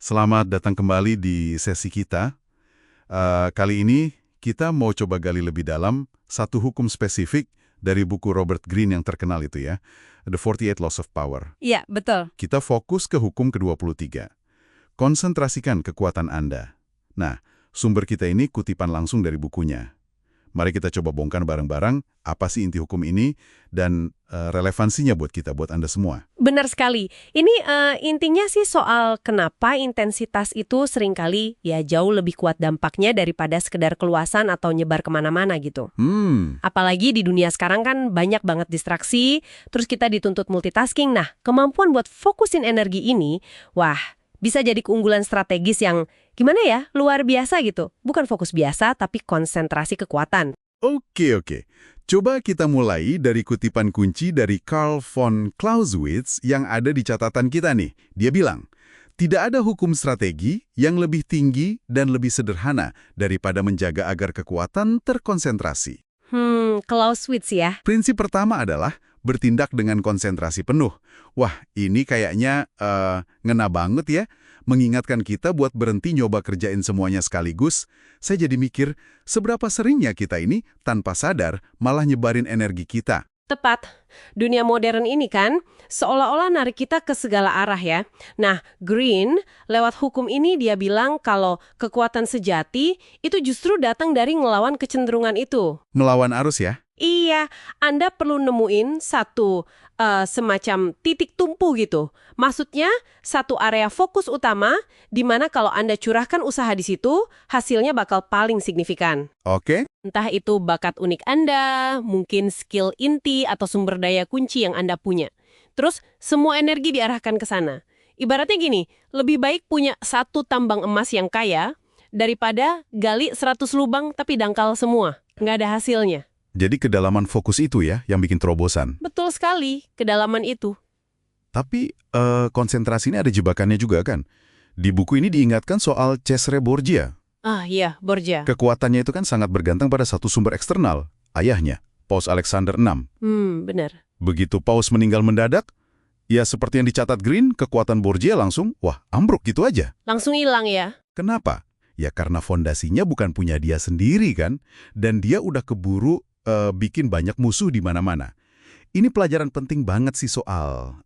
Selamat datang kembali di sesi kita. Kali ini kita mau coba gali lebih dalam satu hukum spesifik dari buku Robert Greene yang terkenal itu ya, The 48 Laws of Power. Iya, betul. Kita fokus ke hukum ke-23. Konsentrasikan kekuatan Anda. Nah, sumber kita ini kutipan langsung dari bukunya. Mari kita coba bongkar bareng-bareng apa sih inti hukum ini dan relevansinya buat kita, buat Anda semua. Benar sekali. Ini intinya sih soal kenapa intensitas itu seringkali ya jauh lebih kuat dampaknya daripada sekedar keluasan atau nyebar kemana-mana gitu. Apalagi di dunia sekarang kan banyak banget distraksi, terus kita dituntut multitasking. Nah, kemampuan buat fokusin energi ini, wah, bisa jadi keunggulan strategis yang gimana ya, luar biasa gitu. Bukan fokus biasa, tapi konsentrasi kekuatan. Oke. Coba kita mulai dari kutipan kunci dari Carl von Clausewitz yang ada di catatan kita nih. Dia bilang, tidak ada hukum strategi yang lebih tinggi dan lebih sederhana daripada menjaga agar kekuatan terkonsentrasi. Clausewitz ya. Prinsip pertama adalah bertindak dengan konsentrasi penuh. Wah, ini kayaknya ngena banget ya. Mengingatkan kita buat berhenti nyoba kerjain semuanya sekaligus. Saya jadi mikir, seberapa seringnya kita ini tanpa sadar malah nyebarin energi kita. Tepat. Dunia modern ini kan seolah-olah narik kita ke segala arah ya. Nah, Greene lewat hukum ini dia bilang kalau kekuatan sejati itu justru datang dari ngelawan kecenderungan itu. Melawan arus ya? Iya, Anda perlu nemuin satu semacam titik tumpu gitu. Maksudnya, satu area fokus utama di mana kalau Anda curahkan usaha di situ, hasilnya bakal paling signifikan. Oke. Entah itu bakat unik Anda, mungkin skill inti atau sumber daya kunci yang Anda punya. Terus, semua energi diarahkan ke sana. Ibaratnya gini, lebih baik punya satu tambang emas yang kaya daripada gali 100 lubang tapi dangkal semua. Nggak ada hasilnya. Jadi kedalaman fokus itu ya yang bikin terobosan. Betul sekali, kedalaman itu. Tapi konsentrasi ini ada jebakannya juga kan? Di buku ini diingatkan soal Cesare Borgia. Ah iya, Borgia. Kekuatannya itu kan sangat bergantung pada satu sumber eksternal, ayahnya, Paus Alexander VI. Benar. Begitu Paus meninggal mendadak, ya seperti yang dicatat Greene, kekuatan Borgia langsung, ambruk gitu aja. Langsung hilang ya? Kenapa? Ya karena fondasinya bukan punya dia sendiri kan, dan dia udah keburu bikin banyak musuh di mana-mana. Ini pelajaran penting banget sih soal,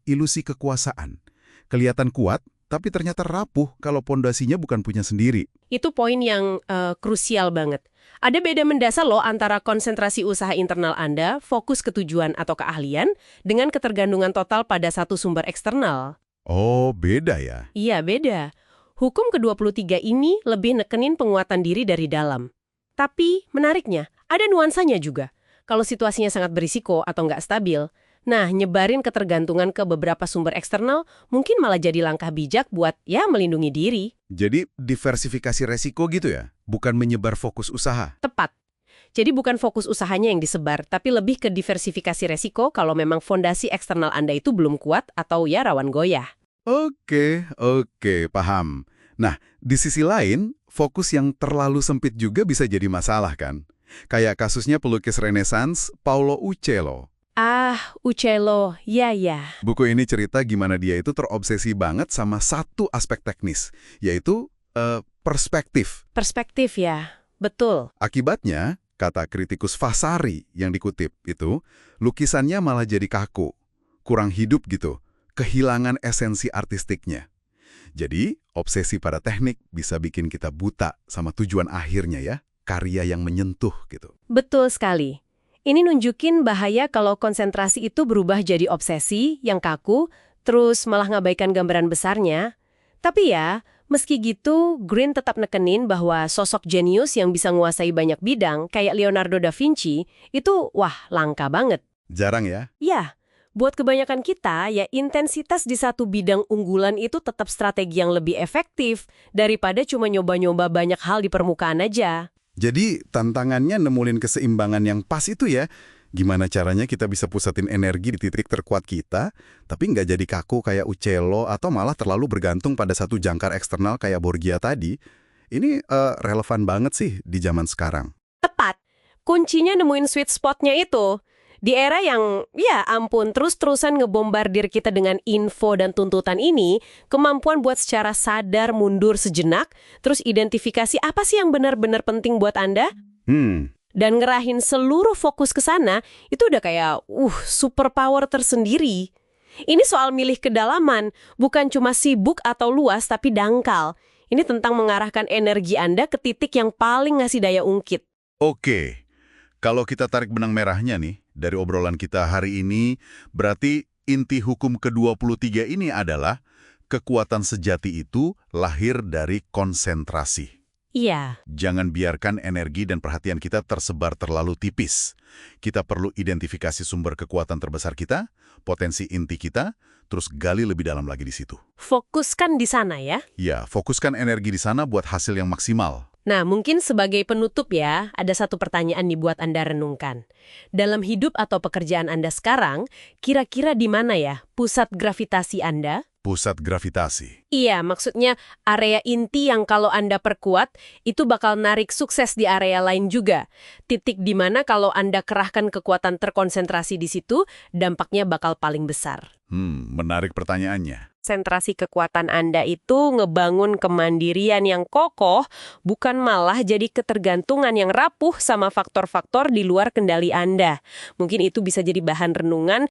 ilusi kekuasaan. Kelihatan kuat, tapi ternyata rapuh kalau fondasinya bukan punya sendiri. Itu poin yang krusial banget. Ada beda mendasar loh antara konsentrasi usaha internal Anda, fokus ke tujuan atau keahlian, dengan ketergantungan total pada satu sumber eksternal. Oh, beda ya? Iya, beda. Hukum ke-23 ini lebih nekenin penguatan diri dari dalam. Tapi, menariknya, ada nuansanya juga. Kalau situasinya sangat berisiko atau nggak stabil, nah, nyebarin ketergantungan ke beberapa sumber eksternal mungkin malah jadi langkah bijak buat, melindungi diri. Jadi, diversifikasi resiko gitu ya? Bukan menyebar fokus usaha? Tepat. Jadi bukan fokus usahanya yang disebar, tapi lebih ke diversifikasi resiko kalau memang fondasi eksternal Anda itu belum kuat atau rawan goyah. Oke, paham. Nah, di sisi lain, fokus yang terlalu sempit juga bisa jadi masalah kan? Kayak kasusnya pelukis Renaissance, Paolo Uccello. Uccello, ya. Buku ini cerita gimana dia itu terobsesi banget sama satu aspek teknis, yaitu perspektif. Perspektif ya, betul. Akibatnya, kata kritikus Vasari yang dikutip itu, lukisannya malah jadi kaku, kurang hidup gitu, kehilangan esensi artistiknya. Jadi, obsesi pada teknik bisa bikin kita buta sama tujuan akhirnya ya, karya yang menyentuh gitu. Betul sekali. Ini nunjukin bahaya kalau konsentrasi itu berubah jadi obsesi yang kaku, terus malah ngabaikan gambaran besarnya. Tapi ya, meski gitu, Greene tetap nekenin bahwa sosok jenius yang bisa nguasai banyak bidang, kayak Leonardo da Vinci, itu langka banget. Jarang ya? Ya, buat kebanyakan kita, intensitas di satu bidang unggulan itu tetap strategi yang lebih efektif daripada cuma nyoba-nyoba banyak hal di permukaan aja. Jadi tantangannya nemuin keseimbangan yang pas itu ya. Gimana caranya kita bisa pusatin energi di titik terkuat kita, tapi nggak jadi kaku kayak Uccello atau malah terlalu bergantung pada satu jangkar eksternal kayak Borgia tadi. Ini relevan banget sih di zaman sekarang. Tepat. Kuncinya nemuin sweet spotnya itu. Di era yang, ya ampun, terus-terusan ngebombardir kita dengan info dan tuntutan ini, kemampuan buat secara sadar mundur sejenak, terus identifikasi apa sih yang benar-benar penting buat Anda, dan ngerahin seluruh fokus ke sana, itu udah kayak, superpower tersendiri. Ini soal milih kedalaman, bukan cuma sibuk atau luas, tapi dangkal. Ini tentang mengarahkan energi Anda ke titik yang paling ngasih daya ungkit. Oke, kalau kita tarik benang merahnya nih, dari obrolan kita hari ini, berarti inti hukum ke-23 ini adalah kekuatan sejati itu lahir dari konsentrasi. Iya. Jangan biarkan energi dan perhatian kita tersebar terlalu tipis. Kita perlu identifikasi sumber kekuatan terbesar kita, potensi inti kita, terus gali lebih dalam lagi di situ. Fokuskan di sana ya. Ya, fokuskan energi di sana buat hasil yang maksimal. Nah, mungkin sebagai penutup ya, ada satu pertanyaan nih buat Anda renungkan. Dalam hidup atau pekerjaan Anda sekarang, kira-kira di mana ya pusat gravitasi Anda? Pusat gravitasi. Iya, maksudnya area inti yang kalau Anda perkuat, itu bakal narik sukses di area lain juga. Titik di mana kalau Anda kerahkan kekuatan terkonsentrasi di situ, dampaknya bakal paling besar. Menarik pertanyaannya. Konsentrasi kekuatan Anda itu ngebangun kemandirian yang kokoh, bukan malah jadi ketergantungan yang rapuh sama faktor-faktor di luar kendali Anda. Mungkin itu bisa jadi bahan renungan